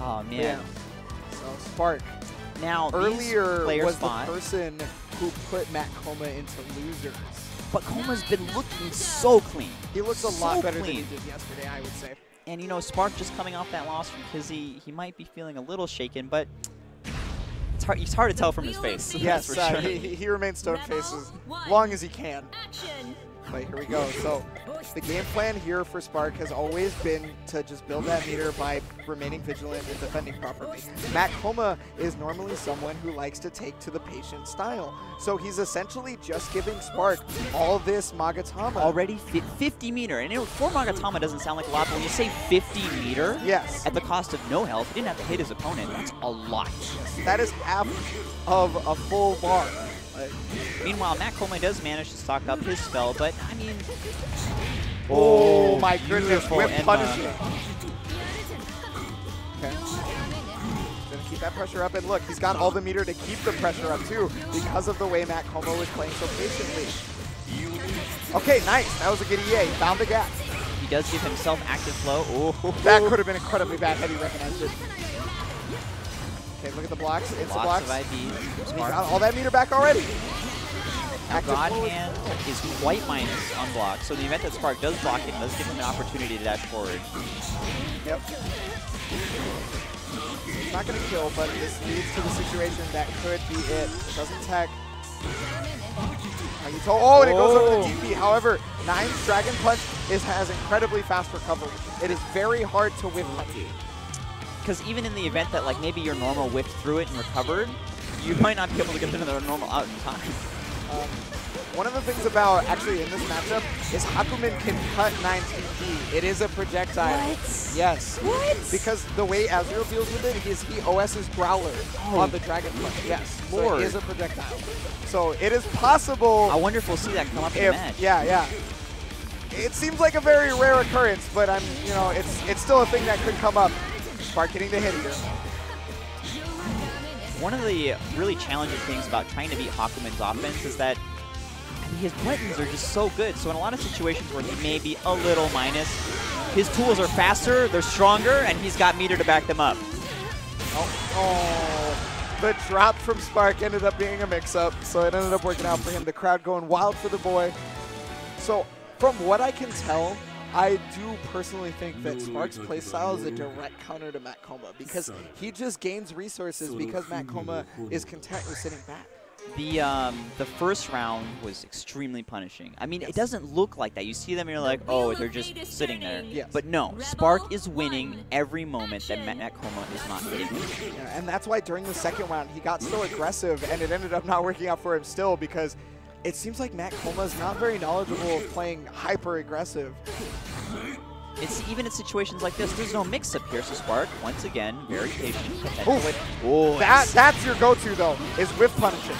Oh, man. Yeah. So Spark. Now, Earlier was spot, the person who put Matt Coma into losers. but Coma's been looking so clean. He looks a So lot better clean. than he did yesterday, I would say. And, you know, Spark just coming off that loss from Kizzy, he might be feeling a little shaken, but it's hard to tell from his face. Yes, that's for sure. he remains stone-faced as long as he can. But here we go. So the game plan here for Spark has always been to just build that meter by remaining vigilant and defending properly. Matt Coma is normally someone who likes to take to the patient style. So he's essentially just giving Spark all this Magatama. Already 50 meter. And you know, 4 Magatama doesn't sound like a lot, but when you say 50 meter, yes, at the cost of no health, he didn't have to hit his opponent. That's a lot. That is half of a full bar. Meanwhile, Matt Coma does manage to stock up his spell, but I mean... Oh my goodness, whip Emma. punishing. Okay. Gonna keep that pressure up, and look, he's got all the meter to keep the pressure up too, because of the way Matt Coma was playing so patiently. Okay, nice. That was a good EA. Found the gap. He does give himself active flow. Oh, that could have been incredibly bad had he recognized it. Okay, look at the blocks. It's lots blocks. of IB. He's got all that meter back already. Now, God Hand is quite minus on block, so in the event that Spark does block it, does give him an opportunity to dash forward. Yep. It's not going to kill, but this leads to the situation that could be it. It doesn't tech. And it goes over the DP. However, Nine's Dragon Punch has incredibly fast recovery. It is very hard to whiff punch. Because even in the event that like maybe your normal whipped through it and recovered, you might not be able to get another normal out in time. One of the things about, actually, in this matchup, is Hakumen can cut 9's DP. It is a projectile. What? Yes. What? Because the way Azrael deals with it is he OS's Growler on the Dragon Punch. Yes. Lord. So it is a projectile. So it is possible. I wonder if we'll see that come up in the match. Yeah. It seems like a very rare occurrence, but it's still a thing that could come up. Spark hitting the hit here. One of the really challenging things about trying to beat Hakumen's offense is that his buttons are just so good. So in a lot of situations where he may be a little minus, his tools are faster, they're stronger, and he's got meter to back them up. Oh, the drop from Spark ended up being a mix-up, so it ended up working out for him. The crowd going wild for the boy. So from what I can tell, I do personally think that Spark's playstyle is a direct counter to Matt Coma because he just gains resources because Matt Coma is content with sitting back. The first round was extremely punishing. I mean, it doesn't look like that. You see them and you're like, oh, they're just sitting there. Yes. But no, Spark is winning every moment that Matt Coma is not hitting him. Yeah, and that's why during the second round he got so aggressive and it ended up not working out for him still because it seems like Matt Coma is not very knowledgeable of playing hyper-aggressive. It's even in situations like this, there's no mix-up here, so Spark, once again, very patient. That's your go-to, though, is whiff punishing.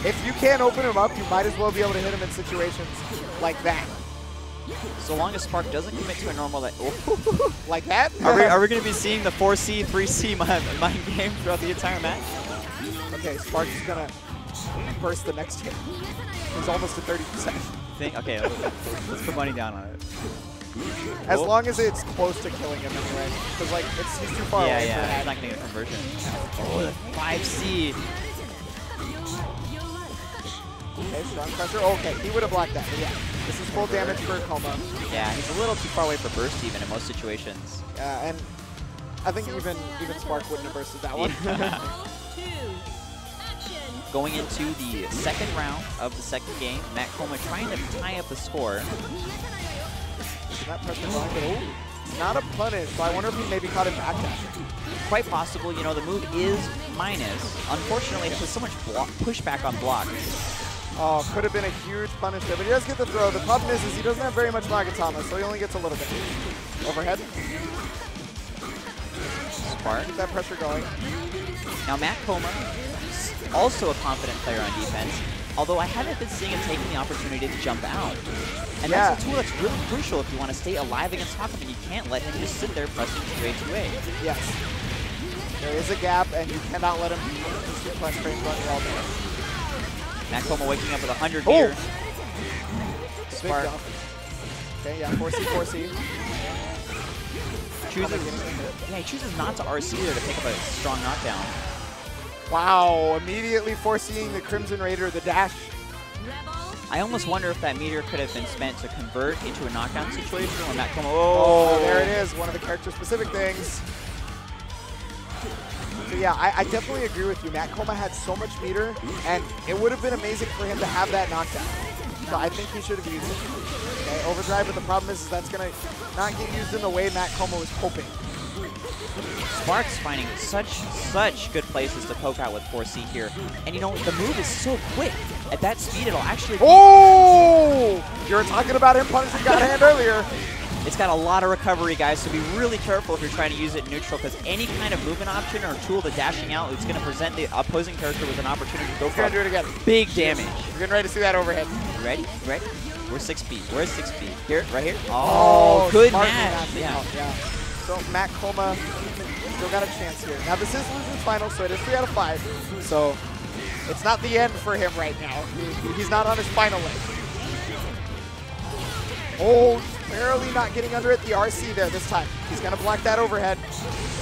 If you can't open him up, you might as well be able to hit him in situations like that. So long as Spark doesn't commit to a normal... Like that? Are we going to be seeing the 4C, 3C mind game throughout the entire match? Okay, Spark is going to burst the next hit. He's almost at 30%. Okay, let's put money down on it. As long as it's close to killing him anyway. Because, like, he's too far away for that. He's not going to get a conversion. Oh, the 5C. Okay, strong pressure. Okay, he would have blocked that. But yeah, this is full damage for Coma. Yeah, he's a little too far away for burst even in most situations. And I think even Spark wouldn't have bursted that one. Going into the second round of the second game, Matt Coma trying to tie up the score. That pressure going, but not a punish, so I wonder if he maybe caught him backdash. Quite possible, you know, the move is minus. Unfortunately, it has so much pushback on block. Oh, could have been a huge punish there, but he does get the throw. The problem is he doesn't have very much Magatama, so he only gets a little bit. Overhead. Spark. Keep that pressure going. Now Matt Coma, also a confident player on defense, although I haven't been seeing him taking the opportunity to jump out. And that's a tool that's really crucial if you want to stay alive against Hakumen. You can't let him just sit there pressing 2A. Yes. There is a gap, and you cannot let him just get press frames running all day. Matt Coma waking up with 100 meter. Spark. Okay, yeah, 4C, 4C. he chooses not to RC there to pick up a strong knockdown. Wow, immediately foreseeing the Crimson Raider, the dash. I almost wonder if that meteor could have been spent to convert into a knockdown situation or Matt Coma. Oh, there it is, one of the character-specific things. So yeah, I definitely agree with you. Matt Coma had so much meter, and it would have been amazing for him to have that knockdown. So I think he should have used it. Okay, overdrive, but the problem is that's going to not get used in the way Matt Coma was hoping. Spark's finding such good places to poke out with 4C here. And you know, the move is so quick. At that speed, it'll actually... Oh! You were talking about him punishing God Hand earlier. It's got a lot of recovery, guys, so be really careful if you're trying to use it neutral, because any kind of movement option or tool to dashing out is going to present the opposing character with an opportunity to go for do it again. Big damage. We're getting ready to see that overhead. You ready? You ready? Where's 6B? Where's 6B? Here, right here. Oh, good match. Yeah. So Matt Coma still got a chance here. Now this is losers final, so it is 3 out of 5. So it's not the end for him right now. He's not on his final leg. Oh, barely not getting under it. The RC there this time. He's going to block that overhead.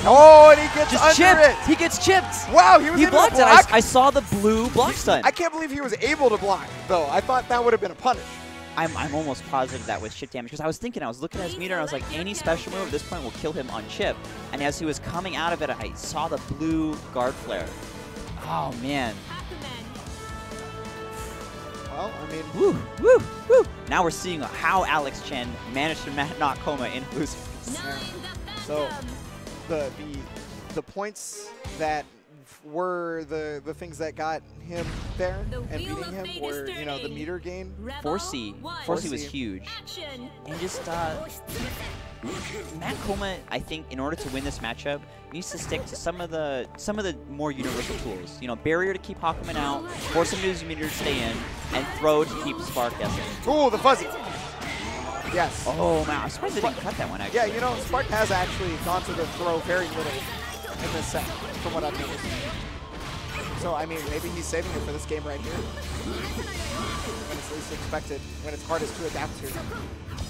Oh, and he gets under it. He gets chipped. Wow, he blocked it. I saw the blue block stun. I can't believe he was able to block, though. I thought that would have been a punish. I'm almost positive that was chip damage, because I was looking at his meter, and I was like, any special move at this point will kill him on chip. And as he was coming out of it, I saw the blue guard flare. Oh, man. Well, I mean, woo. Now we're seeing how Alex Chen managed to knock Coma in blue space. So the points that were the things that got him there and beating him were, you know, the meter gain. 4C was huge. And just Matt Coma, I think, in order to win this matchup, needs to stick to some of the more universal tools. You know, barrier to keep Hawkman out, force him to use meter to stay in, and throw to keep Spark guessing. Ooh, the fuzzy. Yes. Oh man, I'm surprised they didn't cut that one actually. Yeah, you know, Spark has actually gone to the throw very little in this set, from what I've noticed. So, I mean, maybe he's saving it for this game right here. When it's least expected, when it's hardest to adapt to.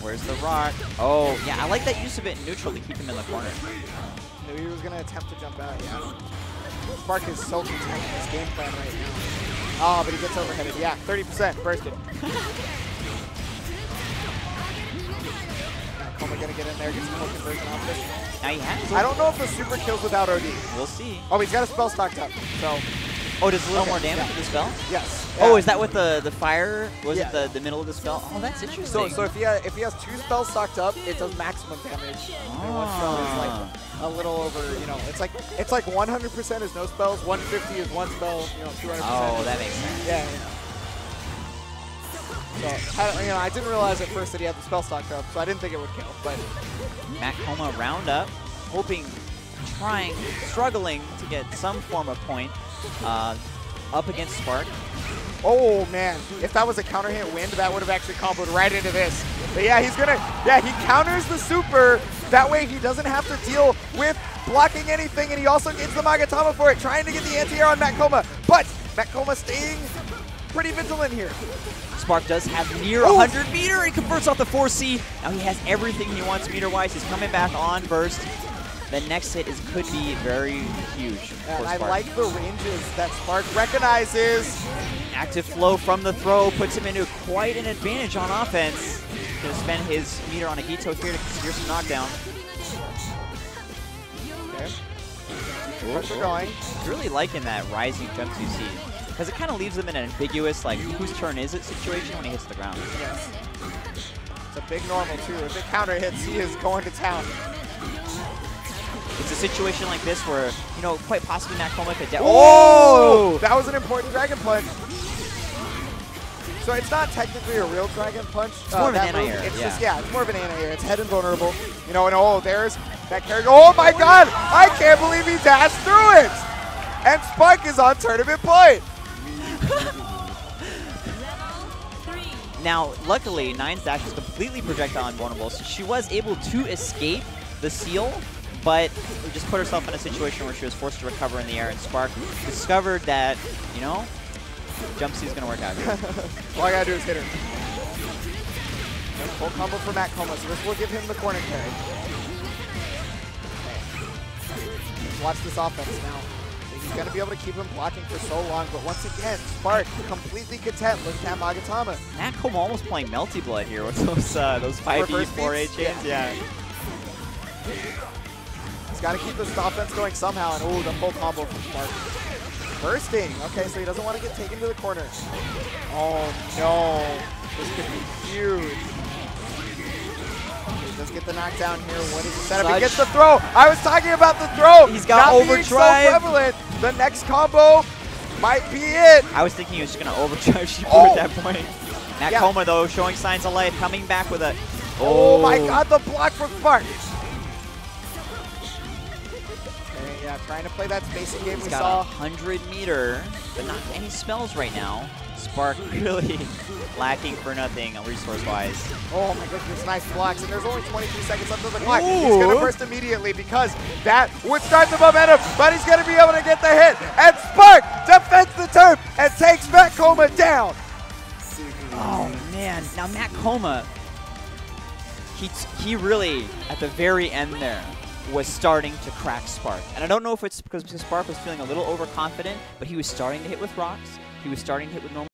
Where's the rock? Oh, yeah, I like that use of it in neutral to keep him in the corner. Knew he was going to attempt to jump out, yeah. Spark is so content in his game plan right now. Oh, but he gets overheaded. Yeah, 30% bursted. Coma going to get in there, get some more conversion off this. Now he has. I don't know if the super kills without OD. We'll see. Oh, he's got a spell stocked up, so... Oh, does a little more damage with the spell? Yes. Oh, is that with the fire? Was it the middle of the spell? Oh, that's interesting. So if he has 2 spells stocked up, it does maximum damage. And 1 spell is like a little over, you know, it's like 100% is no spells, 150 is 1 spell, you know, 200%. Oh, that makes sense. Yeah. So, you know, I didn't realize at first that he had the spell stocked up, so I didn't think it would kill, but... Matt Coma round up, struggling to get some form of point up against Spark. Oh man, if that was a counter hit wind, that would have actually comboed right into this. But yeah, he counters the super. That way he doesn't have to deal with blocking anything, and he also gets the Magatama for it, trying to get the anti-air on Matt Coma. But Matt Coma staying pretty vigilant here. Spark does have near 100 meter. He converts off the 4C. Now he has everything he wants meter-wise. He's coming back on burst. The next hit could be very huge. And I like the ranges that Spark recognizes. Active flow from the throw puts him into quite an advantage on offense. Going to spend his meter on a Gito here to secure some knockdown. Okay. Pressure going. Really liking that rising jump 2C, because it kind of leaves them in an ambiguous, like, whose turn is it situation when he hits the ground. Yes. It's a big normal, too. If it counter hits, he is going to town. It's a situation like this where, you know, quite possibly Matt Coma could... Oh! That was an important Dragon Punch. So it's not technically a real Dragon Punch. It's more of an anti-air. It's just, it's more of an anti-air. It's head invulnerable. You know, and there's that character. Oh my god! I can't believe he dashed through it! And Spark is on tournament point! Now, luckily, Nine's dash is completely projectile invulnerable, so she was able to escape the seal, but just put herself in a situation where she was forced to recover in the air, and Spark discovered that, you know, jump C is going to work out here. All I got to do is hit her. Full combo for Matt Coma, so this will give him the corner carry. Watch this offense now. He's going to be able to keep him blocking for so long, but once again, Spark completely content with that Magatama. Matt Coma almost playing Melty Blood here with those 5E, 4A chains. Yeah. He's got to keep this offense going somehow, and oh, the full combo from Spark. Bursting. Okay, so he doesn't want to get taken to the corner. Oh no, this could be huge. Okay, just get the knockdown here. What is the setup? He gets the throw. I was talking about the throw. He's got overdrive. So prevalent. The next combo might be it. I was thinking he was just going to overdrive Shifu at that point. Matt Coma, though, showing signs of life, coming back with a... Oh my god, the block from Spark. Yeah, trying to play that spacing game we saw. 100 meter, but not any spells right now. Spark really lacking for nothing resource-wise. Oh my goodness, nice blocks, and there's only 23 seconds left of the clock. He's going to burst immediately because that would start the momentum, but he's going to be able to get the hit, and Spark defends the turf and takes Matt Coma down. Oh man, now Matt Coma, he really, at the very end there, was starting to crack Spark. And I don't know if it's because Spark was feeling a little overconfident, but he was starting to hit with rocks. He was starting to hit with normal